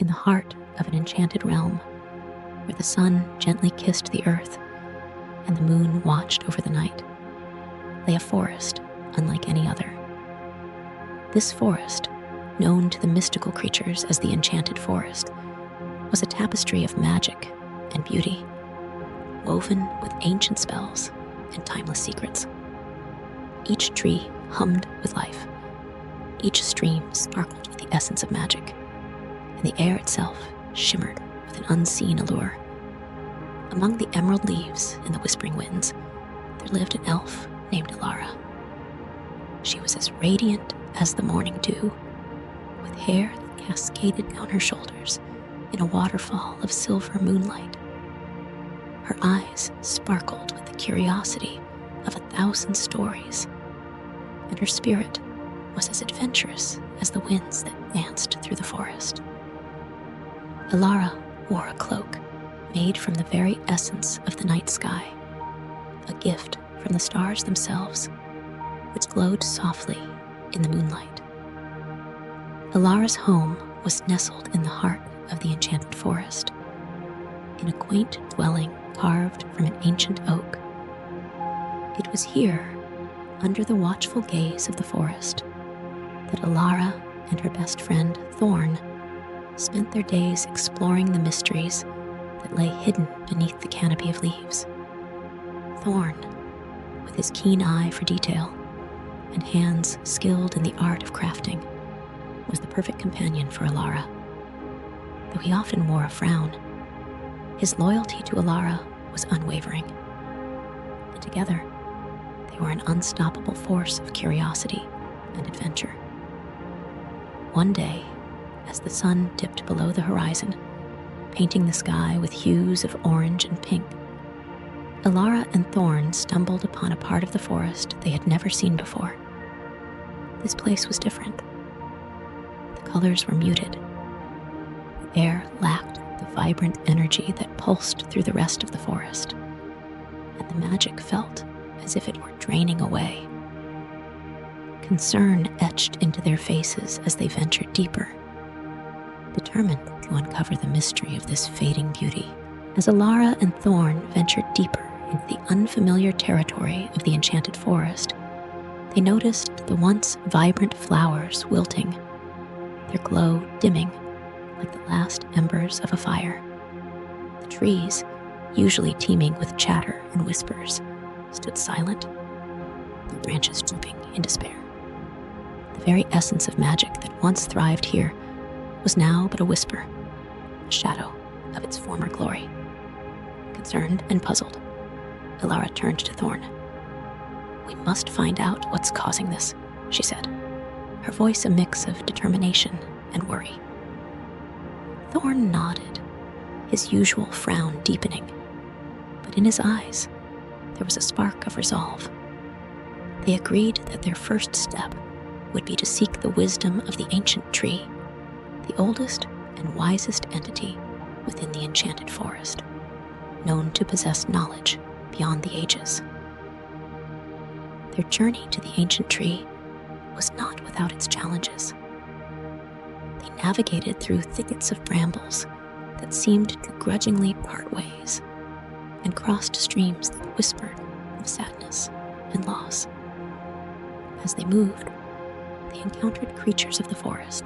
In the heart of an enchanted realm, where the sun gently kissed the earth and the moon watched over the night, lay a forest unlike any other. This forest, known to the mystical creatures as the Enchanted Forest, was a tapestry of magic and beauty, woven with ancient spells and timeless secrets. Each tree hummed with life. Each stream sparkled with the essence of magic, and the air itself shimmered with an unseen allure. Among the emerald leaves and the whispering winds, there lived an elf named Alara. She was as radiant as the morning dew, with hair that cascaded down her shoulders in a waterfall of silver moonlight. Her eyes sparkled with the curiosity of 1,000 stories, and her spirit was as adventurous as the winds that danced through the forest. Alara wore a cloak made from the very essence of the night sky, a gift from the stars themselves, which glowed softly in the moonlight. Alara's home was nestled in the heart of the Enchanted Forest, in a quaint dwelling carved from an ancient oak. It was here, under the watchful gaze of the forest, that Alara and her best friend Thorn spent their days exploring the mysteries that lay hidden beneath the canopy of leaves. Thorn, with his keen eye for detail and hands skilled in the art of crafting, was the perfect companion for Alara. Though he often wore a frown, his loyalty to Alara was unwavering, and together they were an unstoppable force of curiosity and adventure. One day, as the sun dipped below the horizon, painting the sky with hues of orange and pink, Alara and Thorn stumbled upon a part of the forest they had never seen before. This place was different. The colors were muted. The air lacked the vibrant energy that pulsed through the rest of the forest, and the magic felt as if it were draining away. Concern etched into their faces as they ventured deeper, determined to uncover the mystery of this fading beauty. As Alara and Thorn ventured deeper into the unfamiliar territory of the Enchanted Forest, they noticed the once vibrant flowers wilting, their glow dimming like the last embers of a fire. The trees, usually teeming with chatter and whispers, stood silent, their branches drooping in despair. The very essence of magic that once thrived here was now but a whisper, a shadow of its former glory. Concerned and puzzled, Alara turned to Thorn. "We must find out what's causing this," she said, her voice a mix of determination and worry. Thorn nodded, his usual frown deepening, but in his eyes there was a spark of resolve. They agreed that their first step would be to seek the wisdom of the ancient tree, the oldest and wisest entity within the Enchanted Forest, known to possess knowledge beyond the ages. Their journey to the ancient tree was not without its challenges. They navigated through thickets of brambles that seemed to grudgingly part ways, and crossed streams that whispered of sadness and loss. As they moved, they encountered creatures of the forest,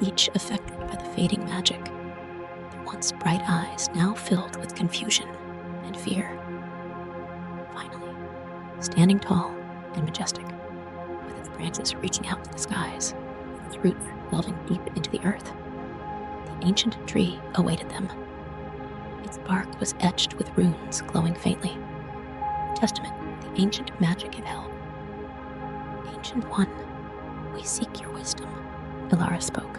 each affected by the fading magic, their once bright eyes now filled with confusion and fear. Finally, standing tall and majestic, with its branches reaching out to the skies, and its roots delving deep into the earth, the ancient tree awaited them. Its bark was etched with runes glowing faintly, a testament to the ancient magic it held. "Ancient One, we seek your wisdom," Alara spoke,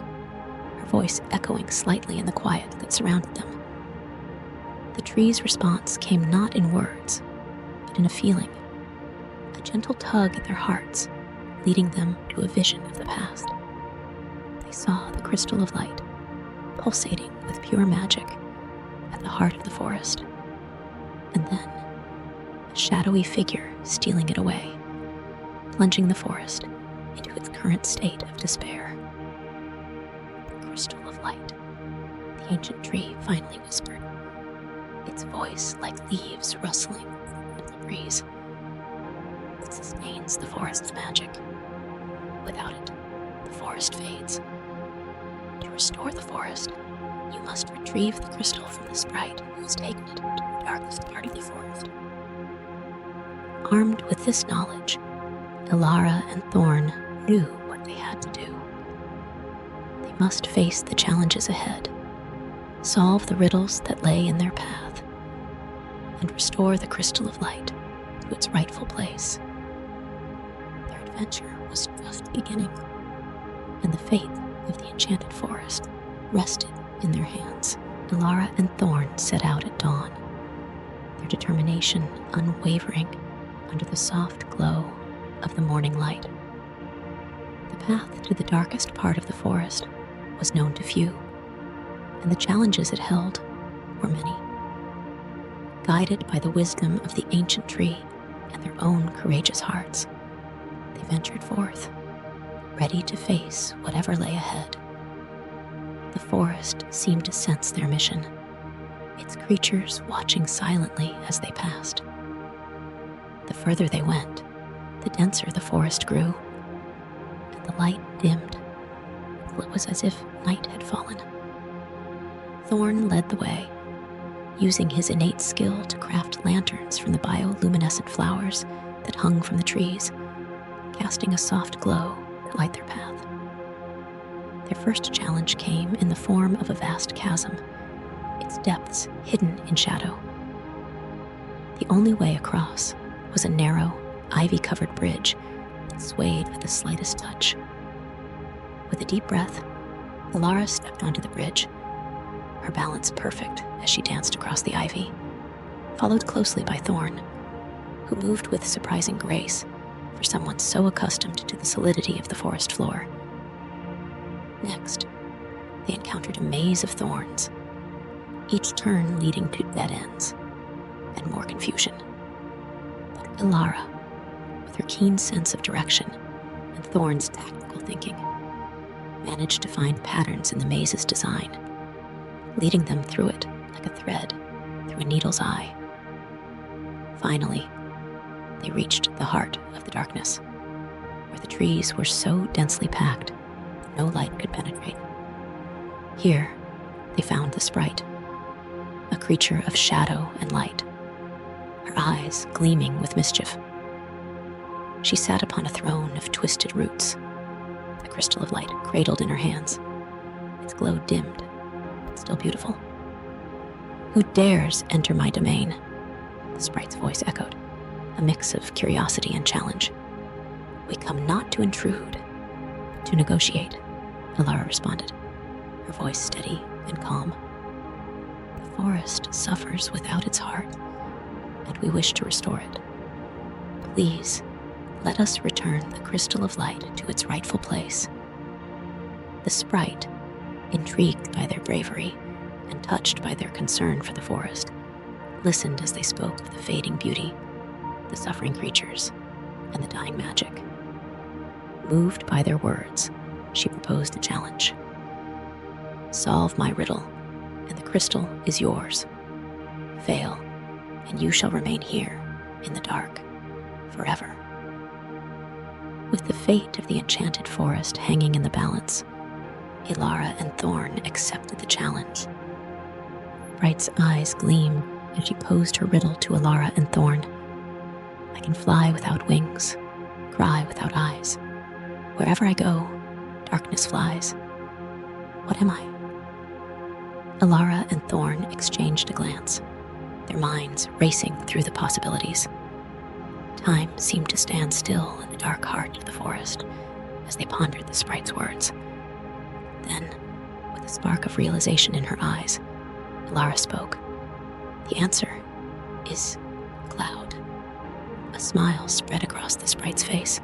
her voice echoing slightly in the quiet that surrounded them. The tree's response came not in words, but in a feeling, a gentle tug at their hearts, leading them to a vision of the past. They saw the crystal of light, pulsating with pure magic, at the heart of the forest, and then a shadowy figure stealing it away, plunging the forest into its current state of despair. The crystal of light, the ancient tree finally whispered, its voice like leaves rustling in the breeze. It sustains the forest's magic. Without it, the forest fades. To restore the forest, you must retrieve the crystal from the sprite who has taken it to the darkest part of the forest. Armed with this knowledge, Ilara and Thorn knew what they had to do. They must face the challenges ahead, solve the riddles that lay in their path, and restore the crystal of light to its rightful place. Their adventure was just beginning, and the fate of the enchanted forest rested in their hands. Ilara and Thorn set out at dawn, their determination unwavering under the soft glow of the morning light. The path to the darkest part of the forest was known to few, and the challenges it held were many. Guided by the wisdom of the ancient tree and their own courageous hearts, they ventured forth, ready to face whatever lay ahead. The forest seemed to sense their mission, its creatures watching silently as they passed. The further they went, the denser the forest grew, and the light dimmed until it was as if night had fallen. Thorn led the way, using his innate skill to craft lanterns from the bioluminescent flowers that hung from the trees, casting a soft glow to light their path. Their first challenge came in the form of a vast chasm, its depths hidden in shadow. The only way across was a narrow, ivy-covered bridge that swayed at the slightest touch. With a deep breath, Ilara stepped onto the bridge, her balance perfect as she danced across the ivy, followed closely by Thorn, who moved with surprising grace for someone so accustomed to the solidity of the forest floor. Next, they encountered a maze of thorns, each turn leading to dead ends and more confusion. But Ilara, with her keen sense of direction and Thorn's tactical thinking, managed to find patterns in the maze's design, leading them through it like a thread through a needle's eye. Finally, they reached the heart of the darkness, where the trees were so densely packed that no light could penetrate. Here, they found the sprite, a creature of shadow and light, her eyes gleaming with mischief. She sat upon a throne of twisted roots, the crystal of light cradled in her hands, its glow dimmed, but still beautiful. "Who dares enter my domain?" the sprite's voice echoed, a mix of curiosity and challenge. "We come not to intrude, to negotiate," Ilara responded, her voice steady and calm. "The forest suffers without its heart, and we wish to restore it. Please, let us return the crystal of light to its rightful place." The sprite, intrigued by their bravery and touched by their concern for the forest, listened as they spoke of the fading beauty, the suffering creatures, and the dying magic. Moved by their words, she proposed a challenge. "Solve my riddle, and the crystal is yours. Fail, and you shall remain here in the dark forever." With the fate of the enchanted forest hanging in the balance, Ilara and Thorn accepted the challenge. Bright's eyes gleamed as she posed her riddle to Ilara and Thorn. "I can fly without wings, cry without eyes. Wherever I go, darkness flies. What am I?" Ilara and Thorn exchanged a glance, their minds racing through the possibilities. Time seemed to stand still in the dark heart of the forest as they pondered the sprite's words. Then, with a spark of realization in her eyes, Ilara spoke. "The answer is cloud." A smile spread across the sprite's face,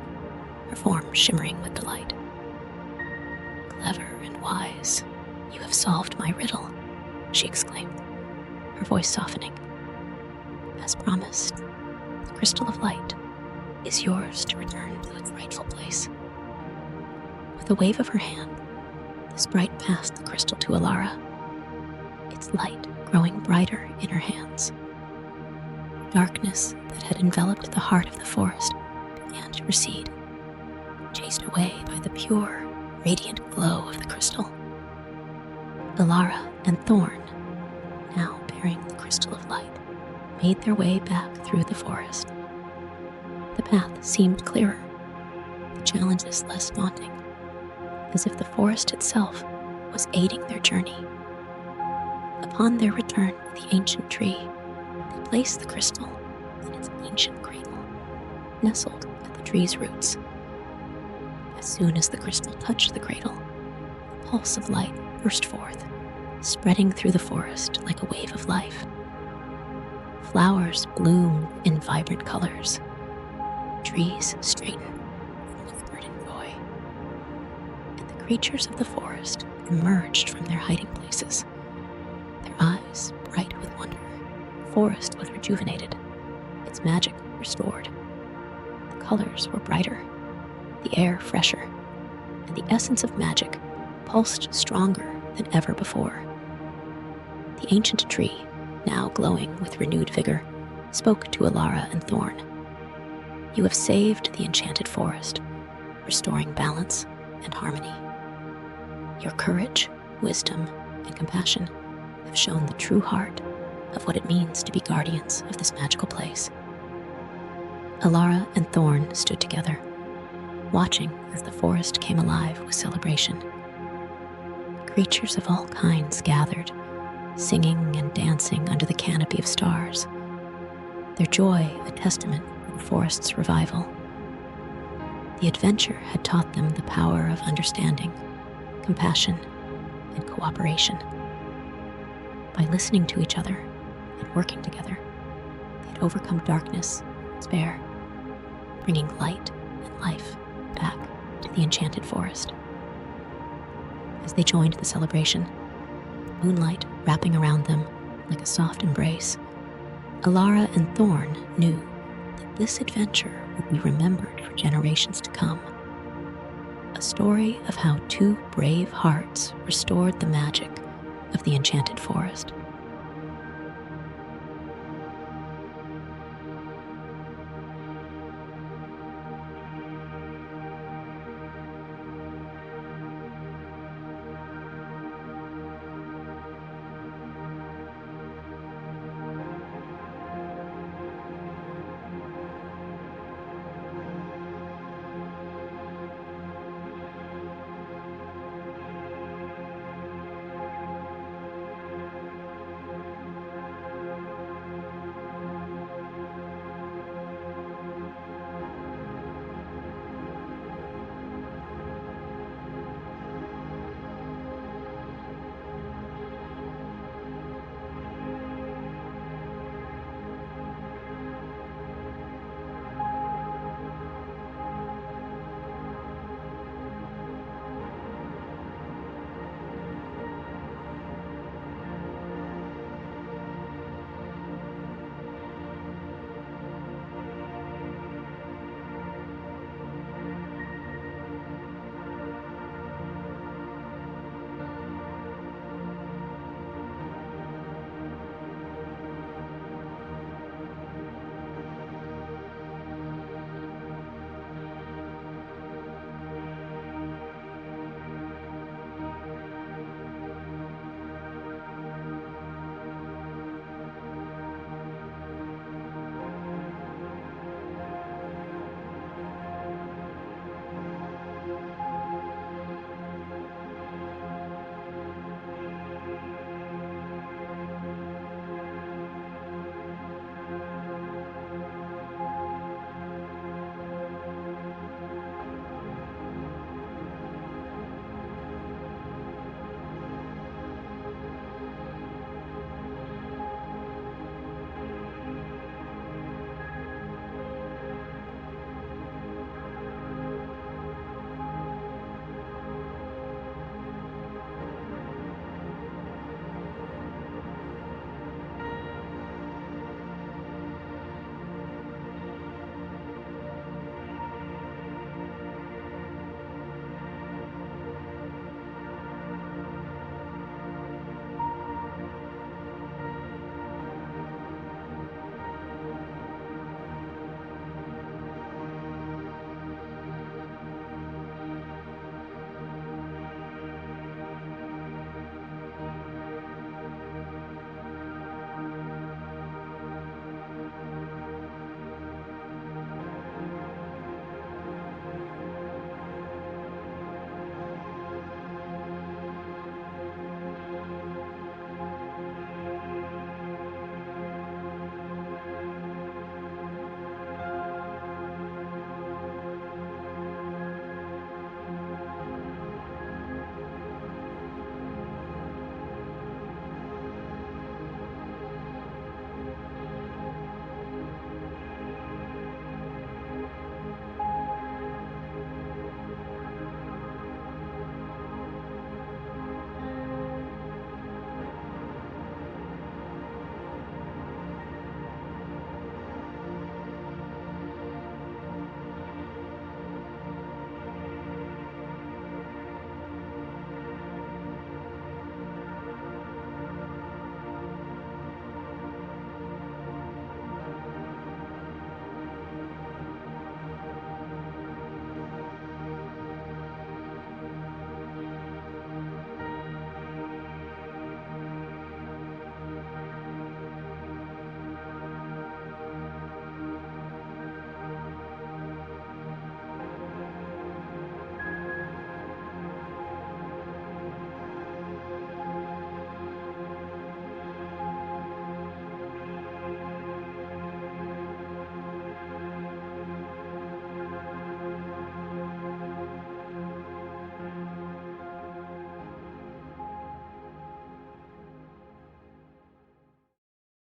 her form shimmering with delight. "Clever and wise, you have solved my riddle," she exclaimed, her voice softening. "As promised, the crystal of light is yours to return to its rightful place." With a wave of her hand, the sprite passed the crystal to Ilara, its light growing brighter in her hands. Darkness that had enveloped the heart of the forest began to recede, chased away by the pure, radiant glow of the crystal. Alara and Thorn, now bearing the crystal of light, made their way back through the forest. The path seemed clearer, the challenges less daunting, as if the forest itself was aiding their journey. Upon their return to the ancient tree, they placed the crystal in its ancient cradle, nestled at the tree's roots. As soon as the crystal touched the cradle, a pulse of light burst forth, spreading through the forest like a wave of life. Flowers bloomed in vibrant colors. Trees straightened and whispered in joy. And the creatures of the forest emerged from their hiding places, their eyes bright with wonder. The forest was rejuvenated, its magic restored. The colors were brighter, the air fresher, and the essence of magic pulsed stronger than ever before. The ancient tree, now glowing with renewed vigor, spoke to Alara and Thorn. You have saved the enchanted forest, restoring balance and harmony. Your courage, wisdom, and compassion have shown the true heart of what it means to be guardians of this magical place. Alara and Thorn stood together, watching as the forest came alive with celebration. Creatures of all kinds gathered, singing and dancing under the canopy of stars, their joy a testament to the forest's revival. The adventure had taught them the power of understanding, compassion, and cooperation. By listening to each other and working together, they had overcome darkness and despair, bringing light and life back to the enchanted forest. As they joined the celebration, moonlight wrapping around them like a soft embrace, Alara and Thorn knew that this adventure would be remembered for generations to come. A story of how two brave hearts restored the magic of the enchanted forest.